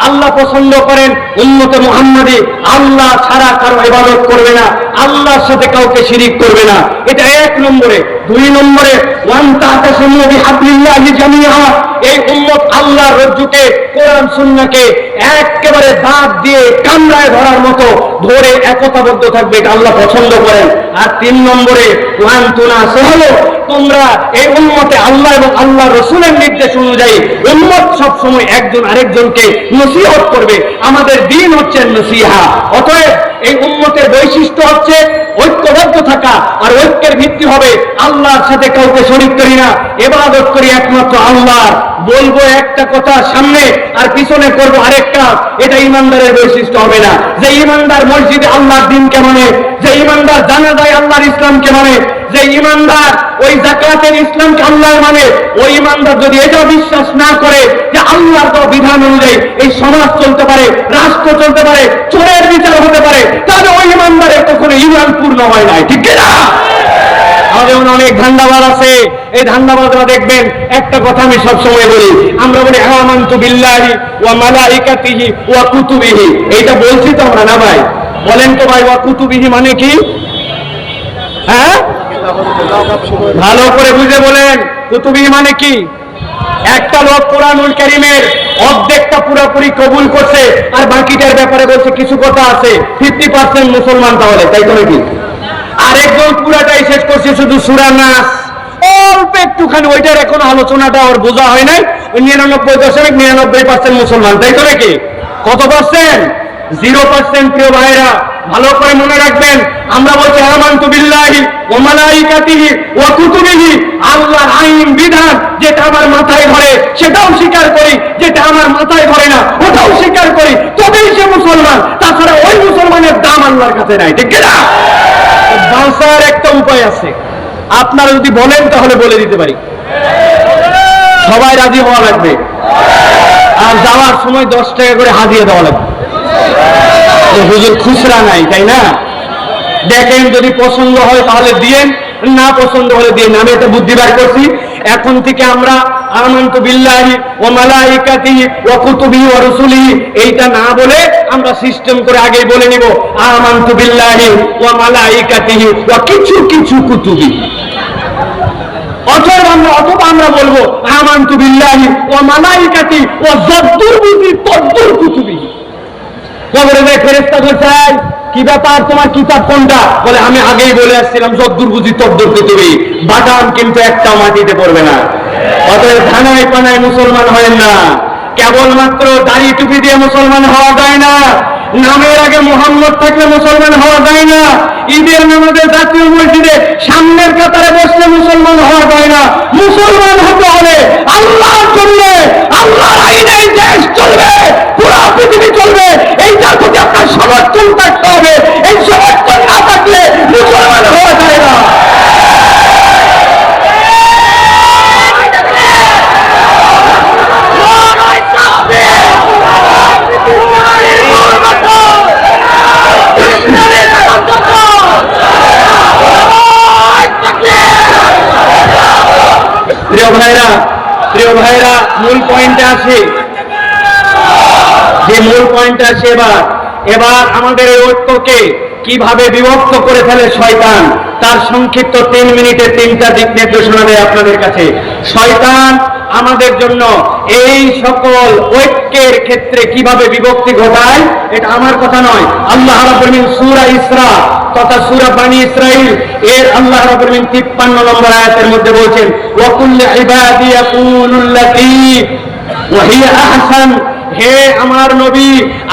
আল্লাহ পছন্দ করেন উম্মতে মুহাম্মাদি আল্লাহ ছাড়া কারো ইবাদত করবে না, আল্লাহর সাথে কাউকে শিরিক করবে না। এটা 1 নম্বরে। 2 নম্বরে, ওয়ান তা'তাসিমু বিহাবলিল্লাহি জামিআ। এই উম্মত আল্লাহর রজ্জুকে, কোরআন সুন্নাহকে একেবারে দাঁত দিয়ে কামড়ায় ধরার মতো ধরে একতাবদ্ধ থাকবে, এটা আল্লাহ পছন্দ করেন। আর 3 নম্বরে, ওয়ান তুনাসিহু। তোমরা এই উম্মতে আল্লাহ এবং আল্লাহ রাসূলের নির্দেশ অনুযায়ী উম্মত সব সময় একজন আরেকজনকে নসিহত করবে। আমাদের দ্বীন হচ্ছে নসিহা। অতএব এই উম্মতের বৈশিষ্ট্য হচ্ছে ঐক্যবদ্ধ থাকা, আর ঐক্যের ভিত্তি হবে আল্লাহর সাথে কাউকে শরীক করি না, ইবাদত করি একমাত্র আল্লাহর। বলবো একটা কথা সামনে আর পিছনে করবো আরেকটা, এটা ইমানদারের বৈশিষ্ট্য হবে না। যে ইমানদার মসজিদে আল্লাহর দ্বীনকে মানে, যে ইমানদার জানাজায় আল্লাহর ইসলামকে মানে, যে ইমানদার ওই যাকাতের ইসলামকে আল্লাহর মানে, ওই ইমানদার যদি এটা বিশ্বাস না করে যে আল্লাহর তো বিধান অনুযায়ী এই সমাজ চলতে পারে, রাষ্ট্র চলতে পারে, চোরের বিচার হতে পারে, তাহলে ওই ইমানদারের কখনো ইমান পূর্ণ হয় নাই। ঠিক না? আমাদের অনেক ধান্দাবাজ আছে। এই ধান্দাবাজরা দেখবেন, একটা কথা আমি সবসময় বলি, আমরা বলি আমানতু বিল্লাহি ওয়া মালাইকাতিহি ওয়া কুতুবিহি। এইটা বলছি তো আমরা না ভাই? বলেন তো ভাই, ওয়া কুতুবিহি মানে কি? হ্যাঁ, ভালো করে বুঝে বলেন, কুতুবিহি মানে কি? একটা লোক কোরআনুল কারীমের অর্ধেকটা পুরোপুরি কবুল করছে, আর বাকিটার ব্যাপারে বলছে কিছু কথা আছে, 50% মুসলমান, তাহলে তাই তো নাকি? আরেকজন পুরাটাই শেষ করছে শুধু সূরা নাস, অল্প একটুখানি, ওইটার এখন আলোচনাটা ওর বোঝা হয় নাই। 99.99% মুসলমান, তাই তো নাকি? কত পার্সেন্ট? 0%। প্রিয় ভাইরা, ভালো করে মনে রাখবেন, আমরা বলছি আমানতু বিল্লাহি ওয়া মালাইকাতিহি ওয়া কুতুবিহি। আল্লাহর আইন বিধান যেটা আমার মাথায় ধরে সেটাও স্বীকার করি, যেটা আমার মাথায় ধরে না ওটাও স্বীকার করি, তবেই সে মুসলমান। তাছাড়া ওই মুসলমানের দাম আল্লাহর কাছে নাই। ঠিক না? বাঁচার একটা উপায় আছে, আপনারা যদি বলেন তাহলে বলে দিতে পারি। সবাই রাজি হওয়া লাগবে। আর যাওয়ার সময় 10 টাকা করে হাদিয়া দেওয়া লাগবে। হুজুর খুচরা নাই, তাই না? দেখেন যদি পছন্দ হয় তাহলে দিয়েন, না পছন্দ হলে দিয়েন। আমি এটা বুদ্ধি বার করছি, এখন থেকে আমরা আমানতু বিল্লাহি ওয়া মালাইকাতিহি ওয়া কুতুবিহি ওয়া রুসুলিহি এইটা না বলে আমরা সিস্টেম করে আগেই বলে নিব আমানতু বিল্লাহি ওয়া মালাইকাতিহি ওয়া কিছু কিছু কুতুবি। অথবা আমরা বলবো আমানতু বিল্লাহি ওয়া মালাইকাতিহি ওয়া যদ্দুর বুঝি তদ্দুর কুতুবি। কবরে যায় ফেরেশতা বলছে, কি ব্যাপার, তোমার কিতাব কোনটা? বলে আমি আগেই বলে আসছিলাম যদ্দুর বুঝি তদ্দুর কুতুবি। বাদাম কিন্তু একটা মাটিতে পড়বে না। অতএব ধানায় পানায় মুসলমান হয় না, কেবলমাত্র দাড়ি টুপি দিয়ে মুসলমান হওয়া যায় না, নামের আগে মোহাম্মদ থাকলে মুসলমান হওয়া যায় না, ঈদের নামাজে জাতীয় মসজিদে সামনের কাতারে বসলে মুসলমান হওয়া যায় না। মুসলমান হতে হলে আল্লাহর জন্য, আল্লাহর আইনে দেশ চলবে, পুরো পৃথিবী চলবে, এইটার প্রতি আপনার সমর্থন থাকতে হবে। এই সমর্থন না থাকলে মুসলমান হওয়া যায় না। প্রিয় ভাইরা, মূল পয়েন্টে আসি। যে মূল পয়েন্টে আসি এবার আমাদের এই ঐক্যকে কিভাবে বিভক্ত করে ফেলে শয়তান, তার সংক্ষিপ্ত 3 মিনিটে 3টা দিক নির্দেশনা দেয় আপনাদের কাছে। শয়তান আমাদের জন্য এই সকল ঐক্যের ক্ষেত্রে কিভাবে বিভক্তি ঘটায়, এটা আমার কথা নয়। আল্লাহ রাব্বুল আলামিন সূরা ইসরা তথা সূরা বনী ইসরাঈল এর আল্লাহ রাব্বুল আলামিন 53 নম্বর আয়াতের মধ্যে বলছেন, ওয়া কুল্লু ইবাদি ইয়াকুলুল্লাতী ওয়া হিয়া আহসান। হে আমার নবী,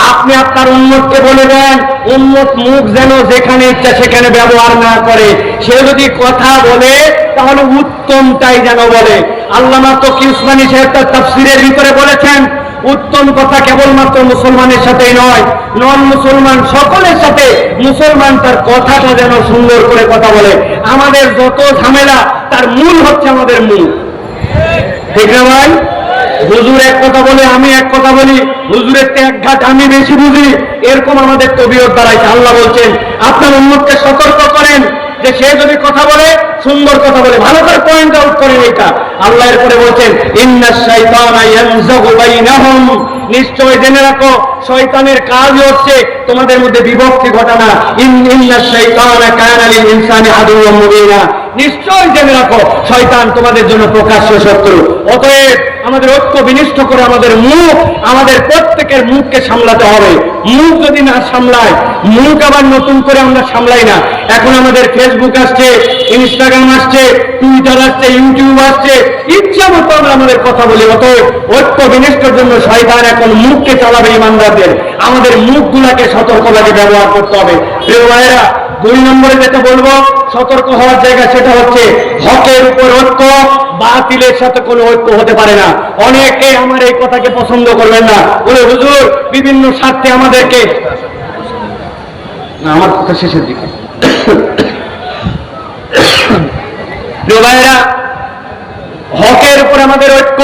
আপনি আপনার উম্মতকে বলে দেন, উম্মত মুখ যেন যেখানে ইচ্ছা সেখানে ব্যবহার না করে। সে যদি কথা বলে তাহলে উত্তমটাই যেন বলে। আল্লামা তকি উসমানী সাহেব তার তাফসীরের ভিতরে বলেছেন, উত্তম কথা কেবলমাত্র মুসলমানের সাথেই নয়, নন মুসলমান সকলের সাথে মুসলমান তার কথাটা যেন সুন্দর করে কথা বলে। আমাদের যত ঝামেলা তার মূল হচ্ছে আমাদের মুখ, ঠিক না ভাই? হুজুর এক কথা বলে, আমি এক কথা বলি, হুজুরের ত্যাগ ঘাট আমি বেশি বুঝি, এরকম আমাদের তবিয়ত দাঁড়াইছে। আল্লাহ বলছেন আপনার উম্মতকে সতর্ক করেন যে সে যদি কথা বলে সুন্দর কথা বলে, ভালো করে পয়েন্ট আউট করেন এটা। আল্লাহ এরপরে বলছেন ইন্নাশ শাইতানা ইয়ানজাগু বাইনাহুম, নিশ্চয় জেনে রাখো শয়তানের কাজ হচ্ছে তোমাদের মধ্যে বিভক্তি ঘটানো। ইন্নাশ শাইতানা কানা লিল ইনসানি আদুওয়াম মুবিনা, নিশ্চয় জেনে রাখো শয়তান তোমাদের জন্য প্রকাশ্য শত্রু। অতএব আমাদের ঐক্য বিনিষ্ট করে আমাদের মুখ, আমাদের প্রত্যেকের মুখকে সামলাতে হবে। মুখ যদি না সামলায়, মুখ আবার নতুন করে আমরা সামলাই না। এখন আমাদের ফেসবুক আসছে, ইনস্টাগ্রাম আসছে, টুইটার আসছে, ইউটিউব আসছে, ইচ্ছা মতো আমরা আমাদের কথা বলি। অতএব ঐক্য বিনিষ্টের জন্য শয়তান এখন মুখকে চালাবে ইমানদারদের। আমাদের মুখগুলাকে সতর্কভাবে ব্যবহার করতে হবে। প্রিয় ভাইয়েরা, 2 নম্বরে যেটা বলবো সতর্ক হওয়ার জায়গা, সেটা হচ্ছে হকের উপর ঐক্য, বাতিলের সাথে কোনো ঐক্য হতে পারে না। অনেকে আমার এই কথাকে পছন্দ করবেন না, বলে হুজুর বিভিন্ন স্বার্থে আমাদেরকে, না আমার কথা শেষের দিকে। প্রিয় ভাইয়েরা, হকের উপর আমাদের ঐক্য,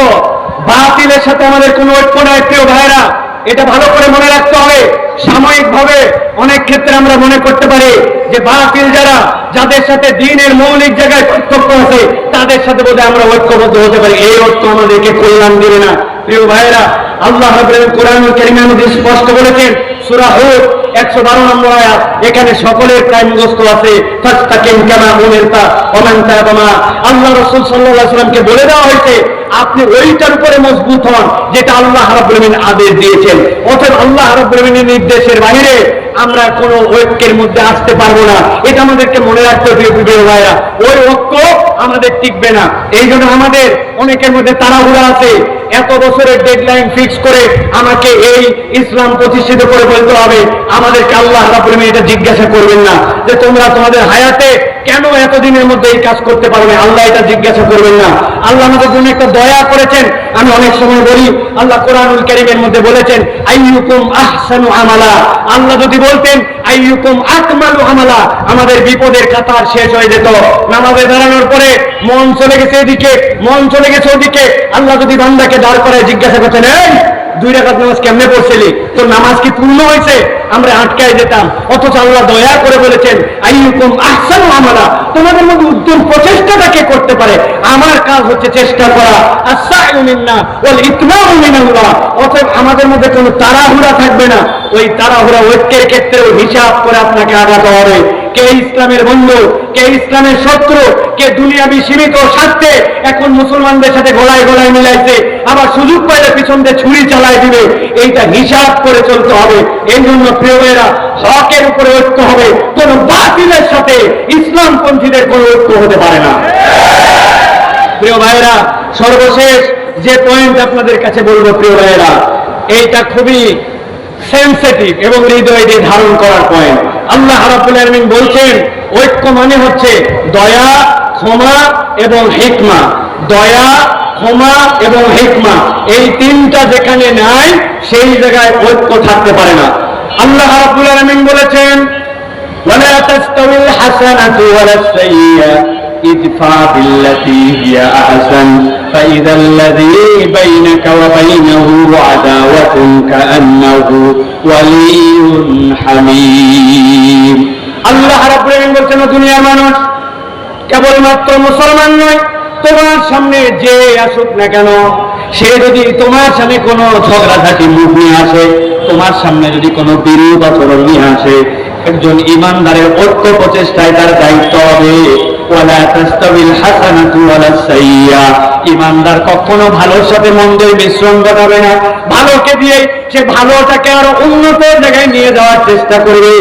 বাতিলের সাথে আমাদের কোনো ঐক্য নয়। প্রিয় ভাইয়েরা, এটা ভালো করে মনে রাখতে হবে। সাময়িকভাবে অনেক ক্ষেত্রে আমরা মনে করতে পারি যে বাতিল যারা, যাদের সাথে দ্বীনের মৌলিক জায়গায় পার্থক্য আছে, তাদের সাথে বোধহয় আমরা ঐক্যবদ্ধ হতে পারি। এই ঐক্য আমাদেরকে কল্যাণ দিবে না। প্রিয় ভাইয়েরা, আল্লাহ রাব্বুল আলামিন কোরআনুল কারীমের মধ্যে স্পষ্ট বলেছেন, সূরা হুদ 112 নম্বর আয়াত, এখানে সকলের প্রায় মুখস্থ আছে, ফাস্তাকিম কামা উমিরতা ওয়া মান তাবা মা। আল্লাহ রাসূল সাল্লাল্লাহু আলাইহি ওয়াসাল্লামকে বলে দেওয়া হয়েছে আপনি ওইটার উপরে মজবুত হন যেটা আল্লাহ রাব্বুল আলামিন আদেশ দিয়েছেন। অতএব আল্লাহ রাব্বুল আলামিনের নির্দেশের বাইরে আমরা কোনো ঐক্যের মধ্যে আসতে পারবো না। এটা আমাদেরকে মনে রাখতে হবে। প্রিয় ভাইরা, ওই ঐক্য আমাদের টিকবে না। এই জন্য আমাদের অনেকের মধ্যে তাড়াহুড়া আছে, এত বছরের ডেডলাইন ফিক্স করে আমাকে এই ইসলাম প্রতিষ্ঠিত করে বলতে হবে। আমাদেরকে আল্লাহ রাব্বুল আলামিন এটা জিজ্ঞাসা করবেন না যে তোমরা তোমাদের হায়াতে কেন এতদিনের মধ্যে এই কাজ করতে পারবে। আল্লাহ এটা জিজ্ঞাসা করবেন না। আল্লাহ আমাদের জন্য একটা দয়া করেছেন। আমি অনেক সময় বলি, আল্লাহ কোরআনুল কারীমের মধ্যে বলেছেন আইয়ুকুম আহসানু আমালা। আল্লাহ যদি বলতেন আইয়ুকুম আকমালু আমালা, আমাদের বিপদের কাতার শেষ হয়ে যেত। নামাজে দাঁড়ানোর পরে মন চলে গেছে এদিকে, মন চলে গেছে ওদিকে। আল্লাহ যদি বান্দাকে দাঁড় করায় জিজ্ঞাসা করতেন, এই 2 রাকাত নামাজ কেমনে পড়ছিলি, তোর নামাজ কি পূর্ণ হয়েছে? আমরা আটকায় যেতাম। অথচ আল্লাহ দয়া করে বলেছেন আইয়ুকুম আহসানু আমালা, তোমাদের মধ্যে উত্তম প্রচেষ্টাটা কে করতে পারে? আমার কাজ হচ্ছে চেষ্টা করা। আস-সা'য়ু মিন্না ওয়াল ইতমামু মিনাল্লাহ। অতএব আমাদের মধ্যে কোনো তাড়াহুড়া থাকবে না। ওই তাড়াহুড়া ঐক্যের ক্ষেত্রেও হিসাব করে আপনাকে আগাতে হবে। কে ইসলামের বন্ধু, কে ইসলামের শত্রু, কে দুনিয়াবি সীমিত স্বার্থে এখন মুসলমানদের সাথে গলায় গলায় মিলাইছে, আবার সুযোগ পাইলে পিছন দিয়ে ছুরি চালায় দিবে, এইটা হিসাব করে চলতে হবে। এই জন্য প্রিয় ভাইয়েরা, হকের উপরে ঐক্য হবে, কোন বাতিলের সাথে ইসলামপন্থীদের কোন ঐক্য হতে পারে না। প্রিয় ভাইয়েরা, সর্বশেষ যে পয়েন্ট আপনাদের কাছে বলবো প্রিয় ভাইয়েরা, এইটা খুবই সেনসিটিভ এবং হৃদয় দিয়ে ধারণ করার পয়েন্ট। আল্লাহ রাব্বুল আলামিন বলছেন ঐক্য মানে হচ্ছে দয়া, ক্ষমা এবং হিকমা। দয়া, ক্ষমা এবং হিকমা, এই তিনটা যেখানে নাই সেই জায়গায় ঐক্য থাকতে পারে না। আল্লাহ রাব্বুল আলামিন বলেছেন ওয়ালা তাস্তাউল হাসানাতু ওয়ালাস সাইয়্যা ইদফা বিল্লাতী হিয়া আহসান ফাইযাল্লাযী বাইনাকা ওয়া বাইনাহু আদাওয়াতুন কাআন্নাহু ওয়ালিয়্যুন হামীম। আল্লাহ রাব্বুল আলামিন বলছেন দুনিয়ার মানুষ, কেবলমাত্র মুসলমান নয়, তোমার সামনে যে আসুক না কেন, সে যদি তোমার সামনে কোনো ঝগড়াঝাটি মুখ নিয়ে আসে, তোমার সামনে যদি কোনো বিরূপ আচরণ নিয়ে আসে, একজন ইমানদারের ঐক্য প্রচেষ্টায় তার দায়িত্ব হবে ওয়ালা তাস্তাবিল হাসানাতু ওয়ালাস সাইয়্যা। ইমানদার কখনো ভালোর সাথে মন্দের মিশ্রণ ঘটাবে না। ভালোকে দিয়ে সে ভালোটাকে আরো উন্নত জায়গায় নিয়ে যাওয়ার চেষ্টা করবে,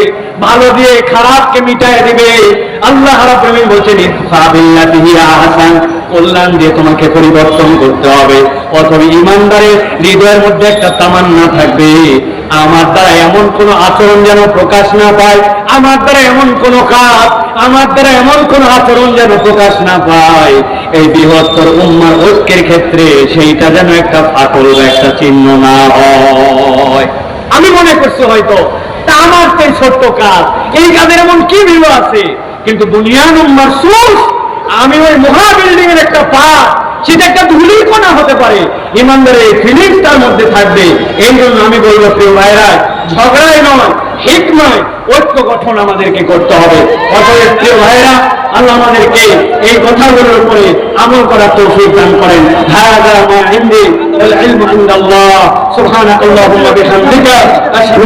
ভালো দিয়ে খারাপকে মিটায় দিবে। আল্লাহ রাব্বুল আলামিন বলছেন ইদফা বিল্লাতী হিয়া আহসান, কল্যাণ দিয়ে তোমাকে পরিবর্তন করতে হবে। অথবা ইমানদারের হৃদয়ের মধ্যে একটা তামান্না থাকবে, আমার দ্বারা এমন কোন আচরণ যেন প্রকাশ না পায়, আমার দ্বারা এমন কোন কাজ, আমার দ্বারা এমন কোন আচরণ যেন প্রকাশ না পায়, এই বৃহত্তর উম্মার ঐক্যের ক্ষেত্রে সেইটা যেন একটা ফাটল বা একটা চিহ্ন না হয়। আমি মনে করছি হয়তো তা আমার তো ছোট্ট কাজ, এই কাজের এমন কি বিরোধ আছে, কিন্তু দুনিয়ার উম্মার সুস, আমি ওই মহা বিল্ডিং এর একটা পার্ট, সেটা একটা ধূলিকণা হতে পারে, ইমানদারের এই ফিলিংস তার মধ্যে থাকবে। এই জন্য আমি বলবো প্রিয় ভাইরা, ঝগড়াই নয়, হিকমায় ঐক্য গঠন আমাদেরকে করতে হবে। অতএব প্রিয় ভাইরা, আল্লাহ আমাদেরকে এই কথাগুলোর উপরে আমল করার তৌফিক দান করেন। হাযা মা ইনদি ওয়াল ইলমু ইনদাল্লাহ। সুবহানাকাল্লাহুম্মা বিহামদিকা আশহাদু